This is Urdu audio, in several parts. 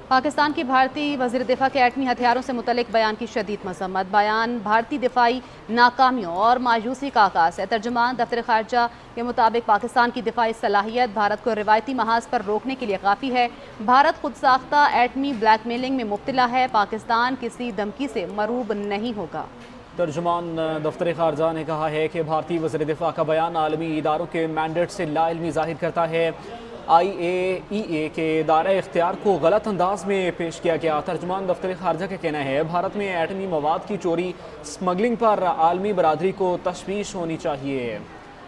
پاکستان کی بھارتی وزیر دفاع کے ایٹمی ہتھیاروں سے متعلق بیان کی شدید مذمت۔ بیان بھارتی دفاعی ناکامیوں اور مایوسی کا آغاز ہے۔ ترجمان دفتر خارجہ کے مطابق پاکستان کی دفاعی صلاحیت بھارت کو روایتی محاذ پر روکنے کے لیے کافی ہے۔ بھارت خود ساختہ ایٹمی بلیک میلنگ میں مبتلا ہے۔ پاکستان کسی دھمکی سے مرعوب نہیں ہوگا۔ ترجمان دفتر خارجہ نے کہا ہے کہ بھارتی وزیر دفاع کا بیان عالمی اداروں کے مینڈیٹ سے لا علمی ظاہر کرتا ہے۔ IAEA کے دائرہ اختیار کو غلط انداز میں پیش کیا گیا۔ ترجمان دفتر خارجہ کا کہنا ہے بھارت میں ایٹمی مواد کی چوری سمگلنگ پر عالمی برادری کو تشویش ہونی چاہیے۔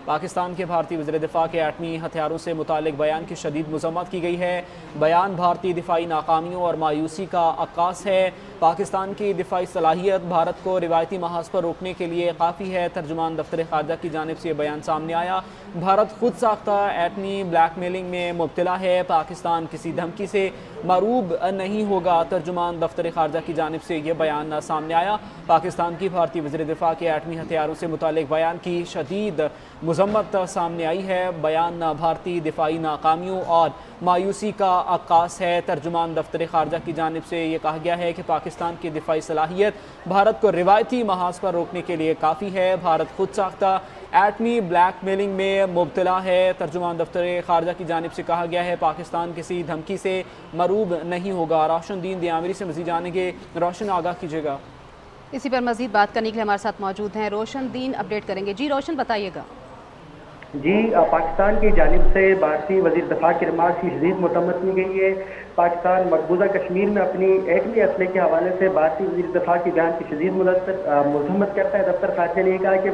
پاکستان کے بھارتی وزیر دفاع کے ایٹمی ہتھیاروں سے متعلق بیان کی شدید مذمت کی گئی ہے۔ بیان بھارتی دفاعی ناکامیوں اور مایوسی کا عکاس ہے۔ پاکستان کی دفاعی صلاحیت بھارت کو روایتی محاذ پر روکنے کے لیے کافی ہے۔ ترجمان دفتر خارجہ کی جانب سے یہ بیان سامنے آیا۔ بھارت خود ساختہ ایٹمی بلیک میلنگ میں مبتلا ہے۔ پاکستان کسی دھمکی سے مرعوب نہیں ہوگا۔ ترجمان دفتر خارجہ کی جانب سے یہ بیان سامنے آیا۔ پاکستان کی بھارتی وزیر دفاع کے ایٹمی ہتھیاروں سے متعلق بیان کی شدید مذمت سامنے آئی ہے۔ بیان بھارتی دفاعی ناکامیوں اور مایوسی کا عکاس ہے۔ ترجمان دفتر خارجہ کی جانب سے یہ کہا گیا ہے کہ پاکستان کی دفاعی صلاحیت بھارت کو روایتی محاذ پر روکنے کے لیے کافی ہے۔ بھارت خود ساختہ ایٹمی بلیک میلنگ میں مبتلا ہے۔ ترجمان دفتر خارجہ کی جانب سے کہا گیا ہے پاکستان کسی دھمکی سے مرعوب نہیں ہوگا۔ روشن دین دیامری سے مزید جانیں گے۔ روشن، آگاہ کیجیے گا۔ اسی پر مزید بات کرنے کے لیے ہمارے ساتھ موجود ہیں روشن دین، اپڈیٹ کریں گے۔ جی روشن، بتائیے گا۔ جی، پاکستان کی جانب سے بھارتی وزیر دفاع کی ریمارکس کی شدید مذمت کی گئی ہے۔ پاکستان مقبوضہ کشمیر میں اپنی ایٹمی اسلحے کے حوالے سے بھارتی وزیر دفاع کی بیان کی شدید مذمت کرتا ہے۔ دفتر خارجہ نے کہا کہ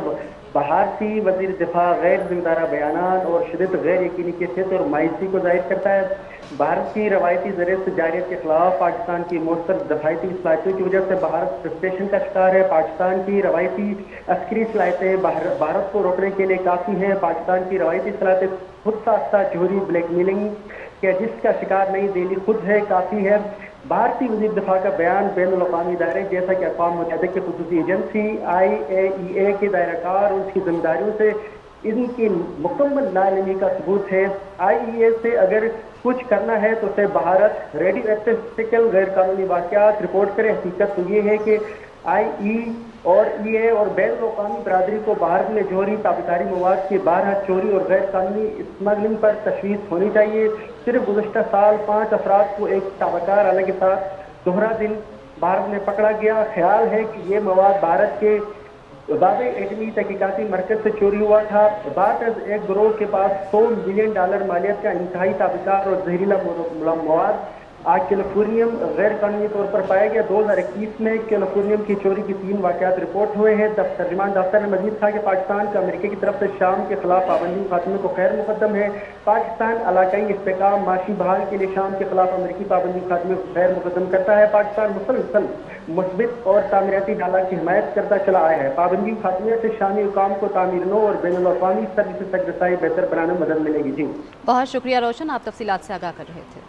بھارتی وزیر دفاع غیر ذمہ دارانہ بیانات اور شدید غیر یقینی کیفیت اور مایوسی کو ظاہر کرتا ہے۔ بھارت کی روایتی زرعی تجارت کے خلاف پاکستان کی مؤثر دفاعی صلاحیتوں کی وجہ سے بھارت فرسٹریشن کا شکار ہے۔ پاکستان کی روایتی عسکری صلاحیتیں بھارت کو روکنے کے لیے کافی ہیں۔ پاکستان کی روایتی صلاحیتیں خود ساختہ چوری بلیک میلنگ کے جس کا شکار نئی دہلی خود ہے، کافی ہے۔ بھارتی وزیر دفاع کا بیان بین الاقوامی ادارے جیسا کہ اقوام متحدہ کی خصوصی ایجنسی IAEA کے دائرہ کار اور اس کی ذمہ داریوں سے ان کی مکمل ناعلمی کا ثبوت ہے۔ IAEA سے اگر کچھ کرنا ہے تو اسے بھارت ریڈیو ایکٹیو غیر قانونی واقعات رپورٹ کرے۔ حقیقت تو یہ ہے کہ IAEA اور بین الاقوامی برادری کو بھارت میں جوہری تابکاری مواد کی بارہا چوری اور غیر قانونی اسمگلنگ پر تشویش ہونی چاہیے۔ صرف گزشتہ سال 5 افراد کو ایک تابکار آلے کے ساتھ دوہرا دن بھارت میں پکڑا گیا۔ خیال ہے کہ یہ مواد بھارت کے باب ایٹمی تحقیقاتی مرکز سے چوری ہوا تھا۔ بھارت ایک گروہ کے پاس $100 ملین مالیت کا انتہائی تابکار اور زہریلا مواد کیلیفورنیم غیر قانونی طور پر پایا گیا۔ 2021 میں کیلیفورنیم کی چوری کی 3 واقعات رپورٹ ہوئے ہیں۔ ترجمان دفتر نے مزید کہا کہ پاکستان کا امریکہ کی طرف سے شام کے خلاف پابندی خاتمے کو خیر مقدم ہے۔ پاکستان علاقائی استحکام معاشی بحال کے لیے شام کے خلاف امریکی پابندی خاتمے کو خیر مقدم کرتا ہے۔ پاکستان مسلسل مثبت اور تعمیراتی ڈالر کی حمایت کرتا چلا آیا ہے۔ پابندی خاتمے سے شامی حکام کو تعمیر نو اور بین الاقوامی سروسز تک رسائی بہتر بنانے میں مدد ملے گی۔ جی بہت شکریہ روشن، آپ تفصیلات سے آگاہ کر رہے تھے۔